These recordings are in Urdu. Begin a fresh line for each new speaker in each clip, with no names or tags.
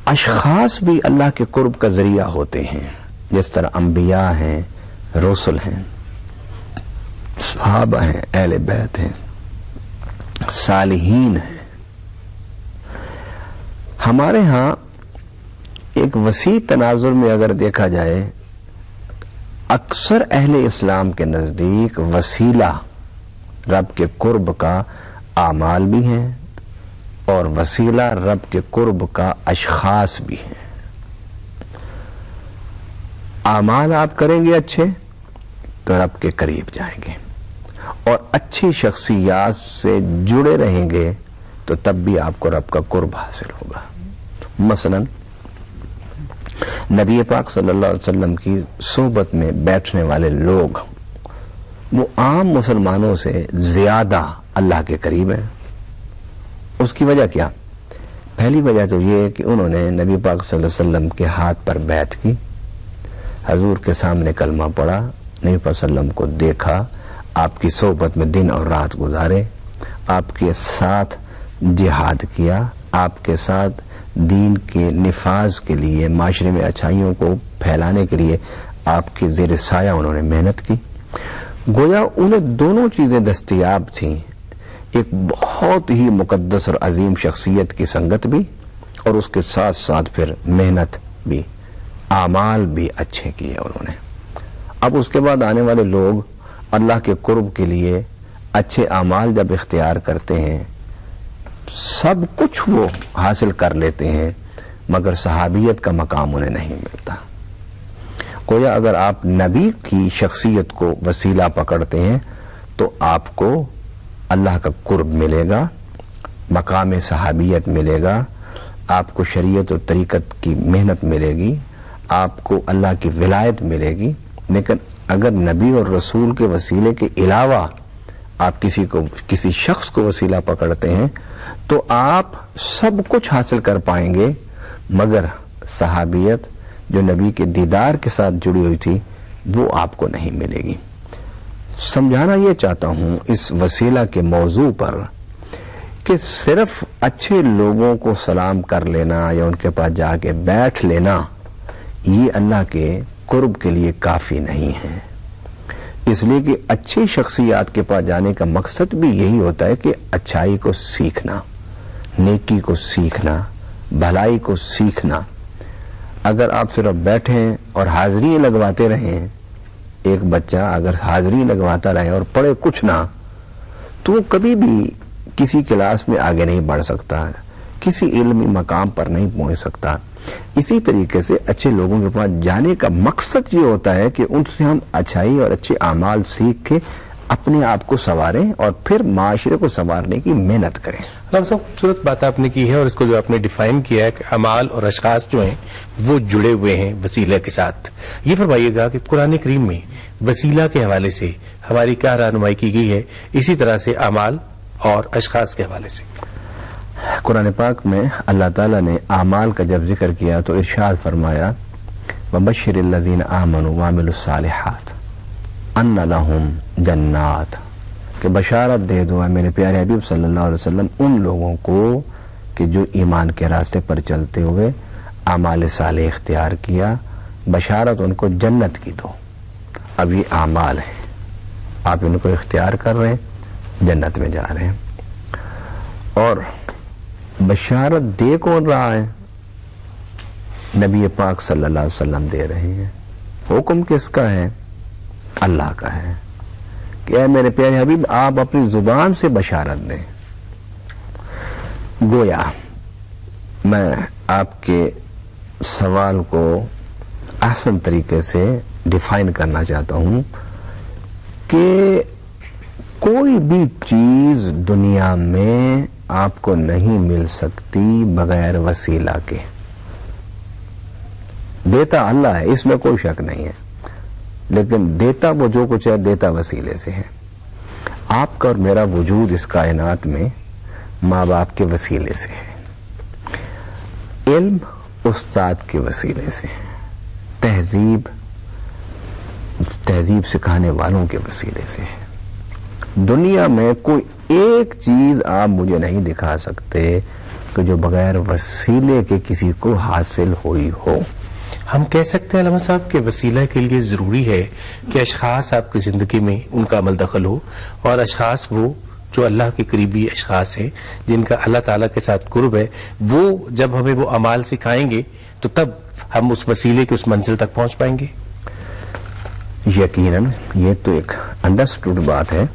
اشخاص بھی اللہ کے قرب کا ذریعہ ہوتے ہیں، جس طرح انبیاء ہیں، رسل ہیں، صحابہ ہیں، اہل بیت ہیں، صالحین ہیں۔ ہمارے ہاں ایک وسیع تناظر میں اگر دیکھا جائے، اکثر اہل اسلام کے نزدیک وسیلہ رب کے قرب کا اعمال بھی ہیں اور وسیلہ رب کے قرب کا اشخاص بھی ہیں۔ اعمال آپ کریں گے اچھے تو رب کے قریب جائیں گے، اور اچھی شخصیات سے جڑے رہیں گے تو تب بھی آپ کو رب کا قرب حاصل ہوگا۔ مثلا نبی پاک صلی اللہ علیہ وسلم کی صحبت میں بیٹھنے والے لوگ وہ عام مسلمانوں سے زیادہ اللہ کے قریب ہیں۔ اس کی وجہ کیا؟ پہلی وجہ تو یہ ہے کہ انہوں نے نبی پاک صلی اللہ علیہ وسلم کے ہاتھ پر بیعت کی، حضور کے سامنے کلمہ پڑھا، نبی پاک صلی اللہ علیہ وسلم کو دیکھا، آپ کی صحبت میں دن اور رات گزارے، آپ کے ساتھ جہاد کیا، آپ کے ساتھ دین کے نفاذ کے لیے، معاشرے میں اچھائیوں کو پھیلانے کے لیے آپ کے زیر سایہ انہوں نے محنت کی۔ گویا انہیں دونوں چیزیں دستیاب تھیں، ایک بہت ہی مقدس اور عظیم شخصیت کی سنگت بھی، اور اس کے ساتھ ساتھ پھر محنت بھی، اعمال بھی اچھے کیے انہوں نے۔ اب اس کے بعد آنے والے لوگ اللہ کے قرب کے لیے اچھے اعمال جب اختیار کرتے ہیں، سب کچھ وہ حاصل کر لیتے ہیں، مگر صحابیت کا مقام انہیں نہیں ملتا۔ گویا اگر آپ نبی کی شخصیت کو وسیلہ پکڑتے ہیں تو آپ کو اللہ کا قرب ملے گا، مقام صحابیت ملے گا، آپ کو شریعت و طریقت کی محنت ملے گی، آپ کو اللہ کی ولایت ملے گی۔ لیکن اگر نبی اور رسول کے وسیلے کے علاوہ آپ کسی شخص کو وسیلہ پکڑتے ہیں تو آپ سب کچھ حاصل کر پائیں گے، مگر صحابیت جو نبی کے دیدار کے ساتھ جڑی ہوئی تھی وہ آپ کو نہیں ملے گی۔ سمجھانا یہ چاہتا ہوں اس وسیلہ کے موضوع پر کہ صرف اچھے لوگوں کو سلام کر لینا یا ان کے پاس جا کے بیٹھ لینا یہ اللہ کے قرب کے لیے کافی نہیں ہے، اس لیے کہ اچھی شخصیات کے پاس جانے کا مقصد بھی یہی ہوتا ہے کہ اچھائی کو سیکھنا، نیکی کو سیکھنا، بھلائی کو سیکھنا۔ اگر آپ صرف بیٹھیں اور حاضری لگواتے رہیں، ایک بچہ اگر حاضری لگواتا رہے اور پڑھے کچھ نہ، تو وہ کبھی بھی کسی کلاس میں آگے نہیں بڑھ سکتا، کسی علمی مقام پر نہیں پہنچ سکتا۔ اسی طریقے سے اچھے لوگوں کے پاس جانے کا مقصد یہ ہوتا ہے کہ ان سے ہم اچھائی اور اچھے اعمال سیکھ کے اپنے آپ کو سنواریں اور پھر معاشرے کو سنوارنے کی محنت کریں۔
علامہ صاحب خوبصورت بات آپ نے کی ہے، اور اس کو جو آپ نے ڈیفائن کیا ہے کہ اعمال اور اشخاص جو ہیں وہ جڑے ہوئے ہیں وسیلہ کے ساتھ، یہ فرمائیے گا کہ قرآن کریم میں وسیلہ کے حوالے سے ہماری کیا رہنمائی کی گئی ہے، اسی طرح سے اعمال اور اشخاص کے حوالے سے؟
قرآن پاک میں اللہ تعالیٰ نے اعمال کا جب ذکر کیا تو ارشاد فرمایا وَبَشِّرِ الَّذِينَ آمَنُوا وَعَمِلُوا الصَّالِحَاتِ أَنَّ لَهُمْ جَنَّاتٍ، کہ بشارت دے دو اے میرے پیارے حبیب صلی اللہ علیہ وسلم ان لوگوں کو کہ جو ایمان کے راستے پر چلتے ہوئے اعمال صالح اختیار کیا، بشارت ان کو جنت کی دو۔ اب یہ اعمال ہیں، آپ ان کو اختیار کر رہے ہیں، جنت میں جا رہے ہیں۔ اور بشارت دے کون رہا ہے؟ نبی پاک صلی اللہ علیہ وسلم دے رہے ہیں۔ حکم کس کا ہے؟ اللہ کا ہے کہ اے میرے پیارے حبیب آپ اپنی زبان سے بشارت دیں۔ گویا میں آپ کے سوال کو احسن طریقے سے ڈیفائن کرنا چاہتا ہوں کہ کوئی بھی چیز دنیا میں آپ کو نہیں مل سکتی بغیر وسیلہ کے۔ دیتا اللہ ہے، اس میں کوئی شک نہیں ہے، لیکن دیتا وہ جو کچھ ہے دیتا وسیلے سے ہے۔ آپ کا اور میرا وجود اس کائنات میں ماں باپ کے وسیلے سے ہے، علم استاد کے وسیلے سے ہے، تہذیب سکھانے والوں کے وسیلے سے ہے۔ دنیا میں کوئی ایک چیز آپ مجھے نہیں دکھا سکتے کہ جو بغیر وسیلے کے کسی کو حاصل ہوئی ہو.
ہم کہہ سکتے ہیں علامہ صاحب کہ وسیلہ کے لیے ضروری ہے کہ اشخاص آپ کی زندگی میں ان کا عمل دخل ہو، اور اشخاص وہ جو اللہ کے قریبی اشخاص ہیں جن کا اللہ تعالیٰ کے ساتھ قرب ہے، وہ جب ہمیں وہ اعمال سکھائیں گے تو تب ہم اس وسیلے کی اس منزل تک پہنچ پائیں گے.
یقیناً یہ تو ایک انڈرسٹوڈ بات ہے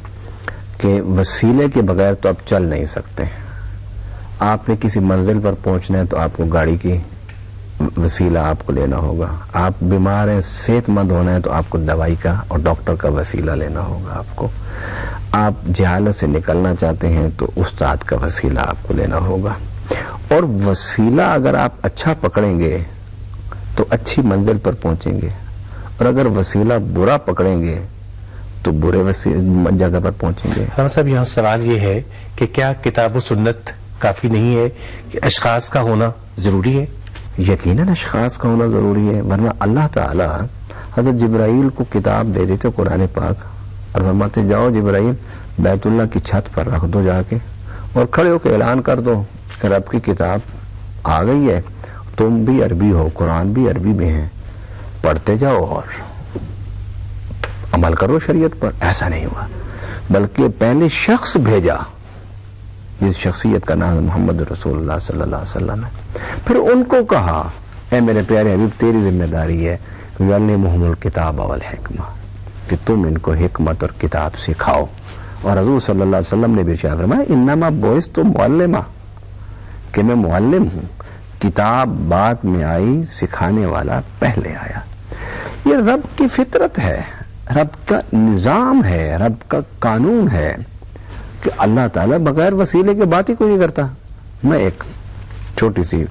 کہ وسیلے کے بغیر تو آپ چل نہیں سکتے. آپ نے کسی منزل پر پہنچنا ہے تو آپ کو گاڑی کی وسیلہ آپ کو لینا ہوگا. آپ بیمار ہیں، صحت مند ہونا ہے تو آپ کو دوائی کا اور ڈاکٹر کا وسیلہ لینا ہوگا. آپ جہالت سے نکلنا چاہتے ہیں تو استاد کا وسیلہ آپ کو لینا ہوگا. اور وسیلہ اگر آپ اچھا پکڑیں گے تو اچھی منزل پر پہنچیں گے، اور اگر وسیلہ برا پکڑیں گے تو برے جگہ پر پہنچیں گے.
ہم صاحب یہاں سوال یہ ہے کہ کیا کتاب و سنت کافی نہیں ہے کہ اشخاص کا ہونا ضروری ہے؟
یقیناً اشخاص کا ہونا ضروری ہے، ورنہ اللہ تعالی حضرت جبرائیل کو کتاب دے دیتے قرآن پاک اور فرماتے جاؤ جبرائیل بیت اللہ کی چھت پر رکھ دو جا کے، اور کھڑے ہو کے اعلان کر دو کہ رب کی کتاب آ گئی ہے، تم بھی عربی ہو، قرآن بھی عربی میں ہے، پڑھتے جاؤ اور عمل کرو شریعت پر. ایسا نہیں ہوا، بلکہ پہلے شخص بھیجا جس شخصیت کا نام محمد رسول اللہ صلی اللہ علیہ وسلم ہے. پھر ان کو کہا اے میرے پیارے حبیب تیری ذمہ داری ہے یعلمہم الکتاب والحکمہ، کہ تم ان کو حکمت اور کتاب سکھاؤ. اور حضور صلی اللہ علیہ وسلم نے بھی ارشاد فرمایا انما بعثت معلما، کہ میں معلم ہوں، کتاب بعد میں آئی، سکھانے والا پہلے آیا. یہ رب کی فطرت ہے، رب کا نظام ہے، رب کا قانون ہے کہ اللہ تعالیٰ بغیر وسیلے کے بات ہی کوئی نہیں کرتا. میں ایک چھوٹی سی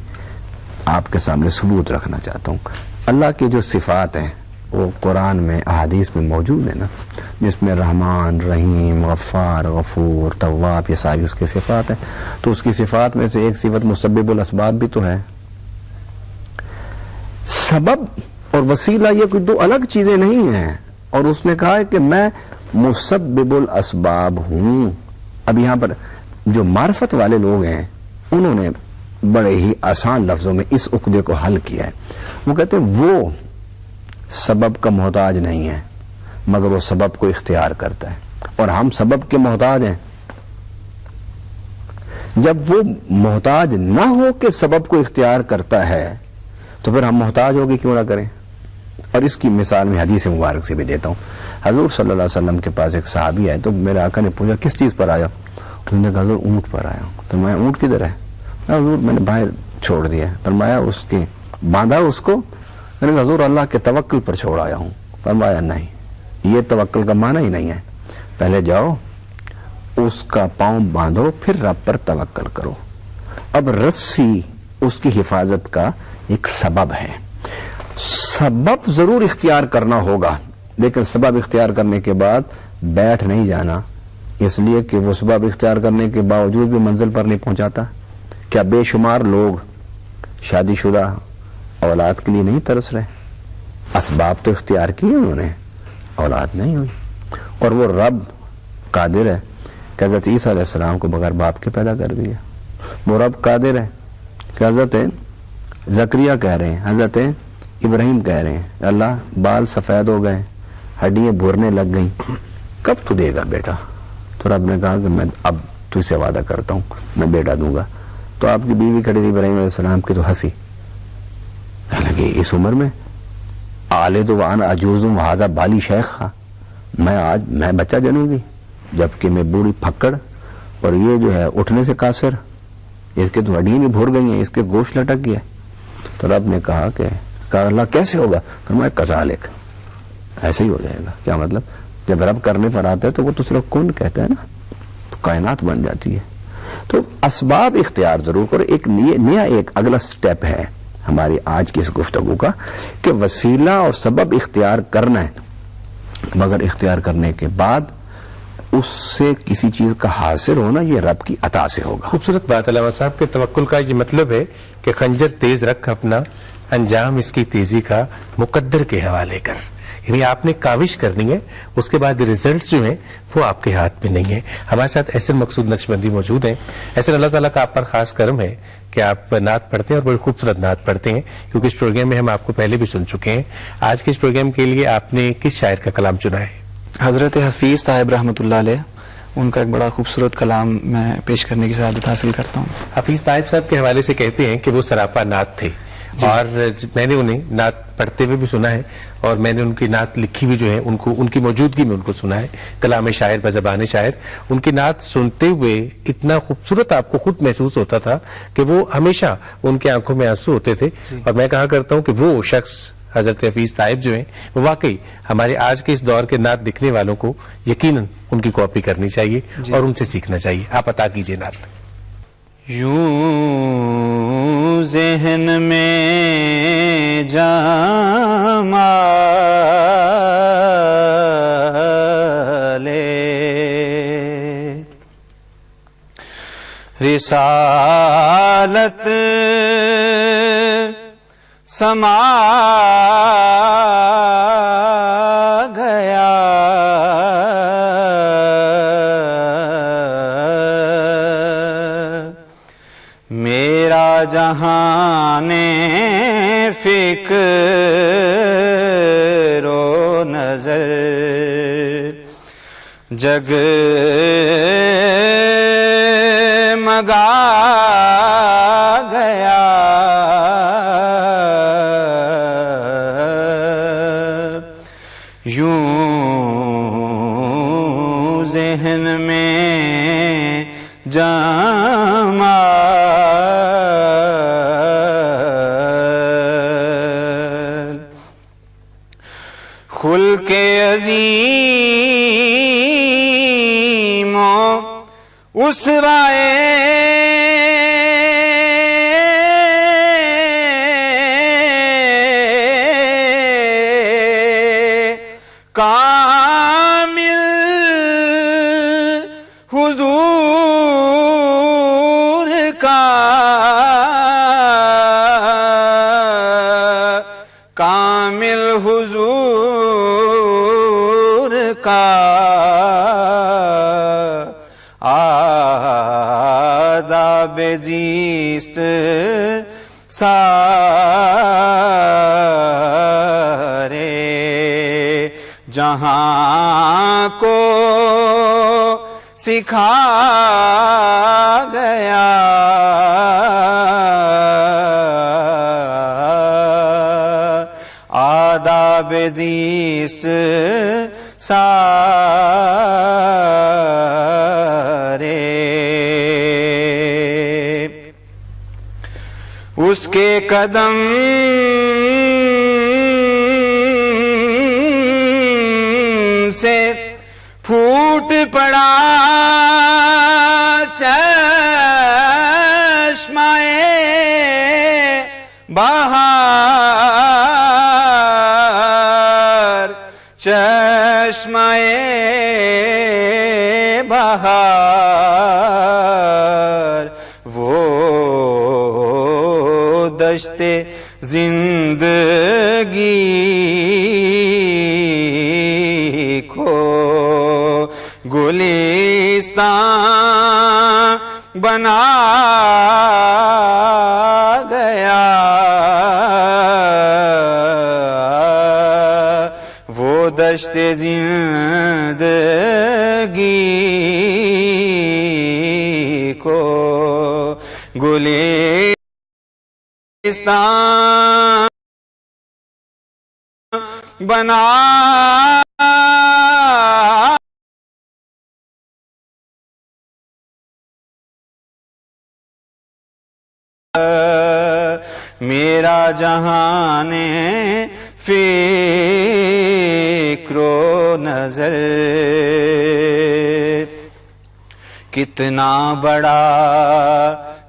آپ کے سامنے ثبوت رکھنا چاہتا ہوں. اللہ کی جو صفات ہیں وہ قرآن میں احادیث میں موجود ہیں نا، جس میں رحمان، رحیم، غفار، غفور، تواب، یہ ساری اس کی صفات ہیں. تو اس کی صفات میں سے ایک صفت مسبب الاسباب بھی تو ہے. سبب اور وسیلہ یہ کوئی دو الگ چیزیں نہیں ہیں. اور اس نے کہا ہے کہ میں مسبب الاسباب ہوں. اب یہاں پر جو معرفت والے لوگ ہیں انہوں نے بڑے ہی آسان لفظوں میں اس عقدے کو حل کیا ہے. وہ کہتے ہیں وہ سبب کا محتاج نہیں ہے مگر وہ سبب کو اختیار کرتا ہے، اور ہم سبب کے محتاج ہیں. جب وہ محتاج نہ ہو کے سبب کو اختیار کرتا ہے تو پھر ہم محتاج ہوگے کیوں نہ کریں. اور اس کی مثال میں حدیث مبارک سے بھی دیتا ہوں. حضور صلی اللہ علیہ وسلم کے پاس ایک صحابی آئے تو میرے آقا نے پوچھا کس چیز پر آیا؟ انہوں نے کہا حضور اونٹ پر آیا. فرمایا اونٹ کدھر ہے؟ حضور میں نے باہر چھوڑ دیا. فرمایا اس کے باندھا اس کو؟ میں نے کہا حضور اللہ کے توکل پر چھوڑ آیا ہوں. فرمایا نہیں، یہ توکل کا معنی ہی نہیں ہے. پہلے جاؤ اس کا پاؤں باندھو پھر رب پر توکل کرو. اب رسی اس کی حفاظت کا ایک سبب ہے. سبب ضرور اختیار کرنا ہوگا لیکن سبب اختیار کرنے کے بعد بیٹھ نہیں جانا، اس لیے کہ وہ سبب اختیار کرنے کے باوجود بھی منزل پر نہیں پہنچاتا. کیا بے شمار لوگ شادی شدہ اولاد کے لیے نہیں ترس رہے؟ اسباب تو اختیار کیے انہوں نے، اولاد نہیں ہوئی. اور وہ رب قادر ہے کہ حضرت عیسیٰ علیہ السلام کو بغیر باپ کے پیدا کر دیا. وہ رب قادر ہے کہ حضرت زکریا کہہ رہے ہیں، حضرت ابراہیم کہہ رہے ہیں اللہ بال سفید ہو گئے، ہڈیاں بھورنے لگ گئیں، کب تو دے گا بیٹا؟ تو رب نے کہا کہ میں اب تجھ سے وعدہ کرتا ہوں میں بیٹا دوں گا. تو آپ کی بیوی کھڑی تھی ابراہیم علیہ السلام کی تو ہنسی، کہنے لگی اس عمر میں آلد وانا عجوز وہذا بالی شیخ، میں بچہ جنوں گی جبکہ میں بوڑھی پھکڑ اور یہ جو ہے اٹھنے سے قاصر، اس کے تو ہڈیاں بھی بھور گئی ہیں، اس کے گوشت لٹک گیا. تو رب نے کہا کہ اللہ کیسے ہوگا؟ فرمایا کذالک، ایسے ہی ہو جائے گا. کیا مطلب؟ جب رب کرنے پر آتا ہے تو وہ تو صرف کن کہتا ہے نا، تو کائنات بن جاتی ہے. تو اسباب اختیار ضرور کرو. ایک نیا ایک اگلا سٹیپ ہے ہماری آج کی اس گفتگو کا کہ وسیلہ اور سبب اختیار کرنا ہے، مگر اختیار کرنے کے بعد اس سے کسی چیز کا حاصل ہونا یہ رب کی عطا سے ہوگا.
خوبصورت بات علامہ صاحب کے توکل کا یہ مطلب ہے کہ خنجر تیز رکھ اپنا انجام اس کی تیزی کا مقدر کے حوالے کر، یعنی آپ نے کاوش کرنی ہے، اس کے بعد ریزلٹس جو ہیں وہ آپ کے ہاتھ میں نہیں ہیں. ہمارے ساتھ احسن مقصود نقشبندی موجود ہیں. احسن اللہ تعالیٰ کا آپ پر خاص کرم ہے کہ آپ نعت پڑھتے ہیں اور بڑی خوبصورت نعت پڑھتے ہیں، کیونکہ اس پروگرام میں ہم آپ کو پہلے بھی سن چکے ہیں. آج کے اس پروگرام کے لیے آپ نے کس شاعر کا کلام چنا ہے؟
حضرت حفیظ صاحب رحمۃ اللہ علیہ، ان کا ایک بڑا خوبصورت کلام میں پیش کرنے کی سعادت حاصل کرتا ہوں.
حفیظ طائب صاحب کے حوالے سے کہتے ہیں کہ وہ سراپا نعت تھے، اور میں نے انہیں نعت پڑھتے ہوئے بھی سنا ہے، اور میں نے ان کی نعت لکھی بھی جو ہے ان کی موجودگی میں ان کو سنا ہے. کلام شاعر بزبان شاعر، ان کی نعت سنتے ہوئے اتنا خوبصورت آپ کو خود محسوس ہوتا تھا کہ وہ ہمیشہ ان کی آنکھوں میں آنسو ہوتے تھے. اور میں کہا کرتا ہوں کہ وہ شخص حضرت حفیظ طائب جو ہیں وہ واقعی ہمارے آج کے اس دور کے نعت لکھنے والوں کو یقیناً ان کی کاپی کرنی چاہیے اور ان سے سیکھنا چاہیے. آپ عطا کیجئے نعت.
یوں ذہن میں جما لے رسالت سما گیا میرا جہان فکر و نظر جگ مگا گیا یوں ذہن میں جما خلق عظیم و اسوائے کامل حضور کا کامل حضور کا آداب زیست سارے جہاں کو سکھا گیا آداب زیست سارے اس کے قدم سے پھوٹ پڑا چشمہ بہار چشمہ بہار وہ دشت زندگی کو گلستان بنا گیا وہ دشت زندگی کو گلستان بنا میرا جہان فکر و نظر کتنا بڑا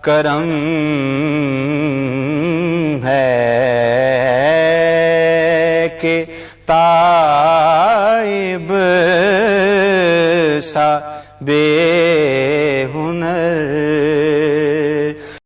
کرم ہے کہ طائب سا بے